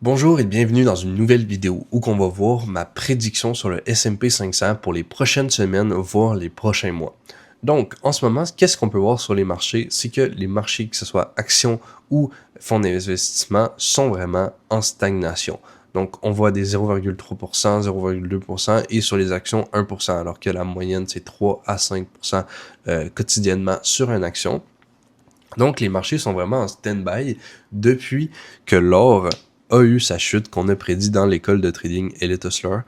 Bonjour et bienvenue dans une nouvelle vidéo où on va voir ma prédiction sur le S&P 500 pour les prochaines semaines, voire les prochains mois. Donc, en ce moment, qu'est-ce qu'on peut voir sur les marchés? C'est que les marchés, que ce soit actions ou fonds d'investissement, sont vraiment en stagnation. Donc, on voit des 0,3%, 0,2% et sur les actions 1%, alors que la moyenne, c'est 3 à 5% quotidiennement sur une action. Donc, les marchés sont vraiment en stand-by depuis que l'or a eu sa chute qu'on a prédit dans l'école de trading Elite Hustler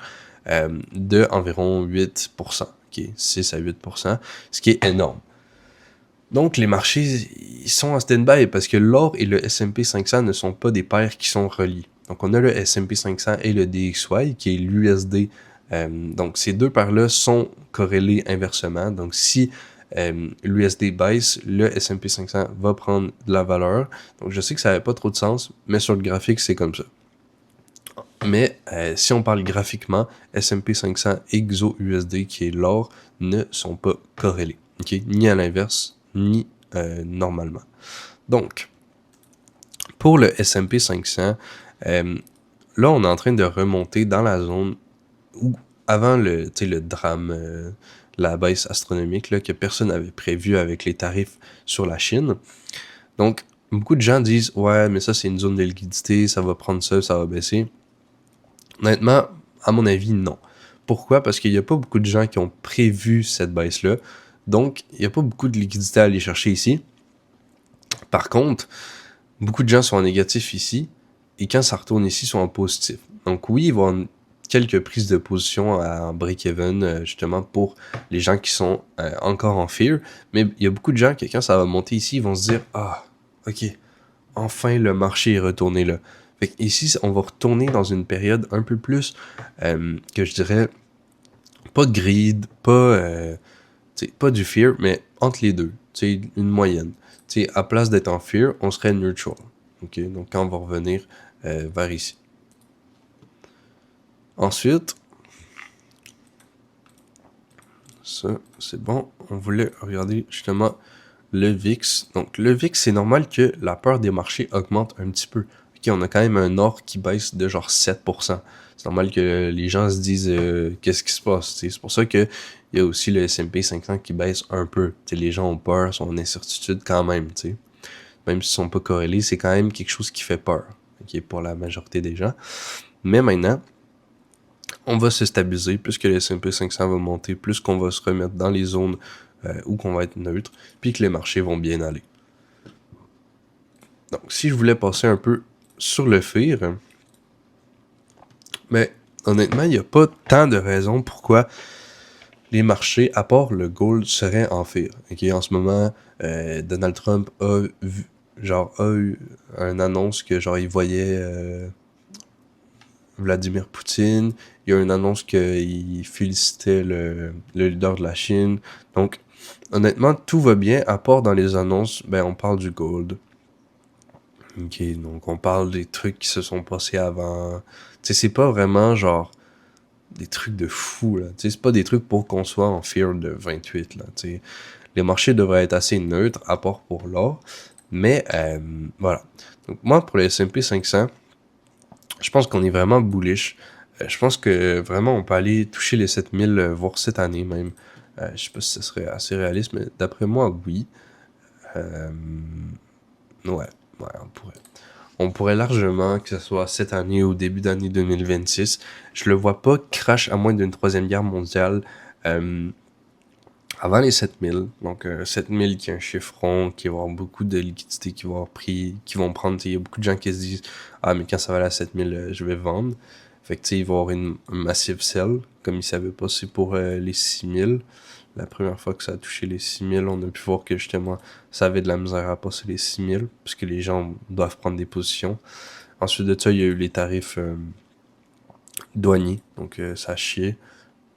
de environ 8%, okay, 6 à 8%, ce qui est énorme. Donc, les marchés ils sont en stand-by parce que l'or et le S&P 500 ne sont pas des paires qui sont reliés. Donc, on a le S&P 500 et le DXY qui est l'USD. Donc, ces deux paires-là sont corrélées inversement. Donc, si l'USD baisse, le S&P 500 va prendre de la valeur. Donc, je sais que ça n'avait pas trop de sens, mais sur le graphique, c'est comme ça. Mais si on parle graphiquement, S&P 500 et XOUSD, qui est l'or, ne sont pas corrélés. Okay? Ni à l'inverse, ni normalement. Donc, pour le S&P 500, là, on est en train de remonter dans la zone où, avant le drame, la baisse astronomique là, que personne n'avait prévu avec les tarifs sur la Chine. Donc, beaucoup de gens disent « Ouais, mais ça, c'est une zone de liquidité, ça va prendre ça va baisser. » Honnêtement, à mon avis, non. Pourquoi? Parce qu'il n'y a pas beaucoup de gens qui ont prévu cette baisse-là. Donc, il n'y a pas beaucoup de liquidité à aller chercher ici. Par contre, beaucoup de gens sont en négatif ici. Et quand ça retourne ici, ils sont en positif. Donc oui, il va y avoir quelques prises de position en break-even, justement, pour les gens qui sont encore en fear. Mais il y a beaucoup de gens qui, quand ça va monter ici, ils vont se dire « Ah, ok, enfin le marché est retourné là. » Fait ici, on va retourner dans une période un peu plus, que je dirais, pas greed, pas du fear, mais entre les deux. Une moyenne. À place d'être en fear, on serait neutral. Okay? Donc, quand on va revenir vers ici. Ensuite, ça, c'est bon. On voulait regarder justement le VIX. Donc, le VIX, c'est normal que la peur des marchés augmente un petit peu. Okay, on a quand même un or qui baisse de genre 7%. C'est normal que les gens se disent qu'est-ce qui se passe. T'sais. C'est pour ça que il y a aussi le S&P 500 qui baisse un peu. T'sais, les gens ont peur, sont en incertitude quand même. T'sais. Même s'ils sont pas corrélés, c'est quand même quelque chose qui fait peur. Okay, pour la majorité des gens. Mais maintenant, on va se stabiliser, plus que le S&P 500 va monter, plus qu'on va se remettre dans les zones où qu'on va être neutre, puis que les marchés vont bien aller. Donc, si je voulais passer un peu sur le FIR, mais honnêtement, il n'y a pas tant de raisons pourquoi les marchés, à part le gold, seraient en FIR. Okay? En ce moment, Donald Trump a eu une annonce que genre il voyait Vladimir Poutine. Il y a une annonce qu'il félicitait le leader de la Chine. Donc, honnêtement, tout va bien, à part dans les annonces, ben on parle du gold. Ok, donc on parle des trucs qui se sont passés avant. Tu sais, c'est pas vraiment genre des trucs de fou, là. Tu sais, c'est pas des trucs pour qu'on soit en fear de 28, là. Tu sais, les marchés devraient être assez neutres, à part pour l'or. Mais, voilà. Donc, moi, pour le S&P 500, je pense qu'on est vraiment bullish. Je pense que vraiment on peut aller toucher les 7000, voire cette année même. Je sais pas si ce serait assez réaliste, mais d'après moi, oui. Euh, ouais, on pourrait. On pourrait largement, que ce soit cette année ou début d'année 2026. Je le vois pas crash à moins d'une troisième guerre mondiale avant les 7000. Donc 7000 qui est un chiffre rond, qui va avoir beaucoup de liquidités qui vont avoir pris, qui vont prendre. Il y a beaucoup de gens qui se disent « Ah, mais quand ça va aller à 7000, je vais vendre. » Fait que tu sais, il va y avoir un massive sell, comme il savait pas, c'est pour les 6000. La première fois que ça a touché les 6000, on a pu voir que justement, ça avait de la misère à passer les 6000, puisque les gens doivent prendre des positions. Ensuite de ça, il y a eu les tarifs douaniers, donc ça a chié.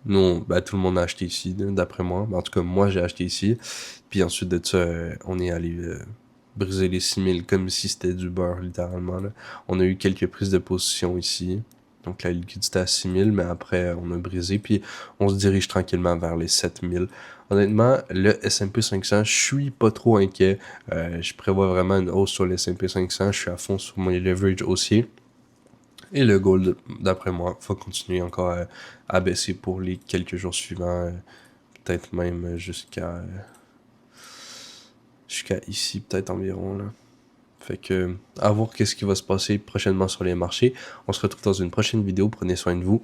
Nous, tout le monde a acheté ici, d'après moi. En tout cas, moi, j'ai acheté ici. Puis ensuite de ça, on est allé briser les 6000 comme si c'était du beurre, littéralement. Là. On a eu quelques prises de position ici. Donc la liquidité à 6000, mais après, on a brisé. Puis on se dirige tranquillement vers les 7000. Honnêtement, le S&P 500, je suis pas trop inquiet. Je prévois vraiment une hausse sur le S&P 500. Je suis à fond sur mon leverage haussier. Et le gold, d'après moi, va continuer encore à baisser pour les quelques jours suivants, peut-être même jusqu'à ici, peut-être environ, là. Fait que, à voir qu'est-ce qui va se passer prochainement sur les marchés. On se retrouve dans une prochaine vidéo. Prenez soin de vous.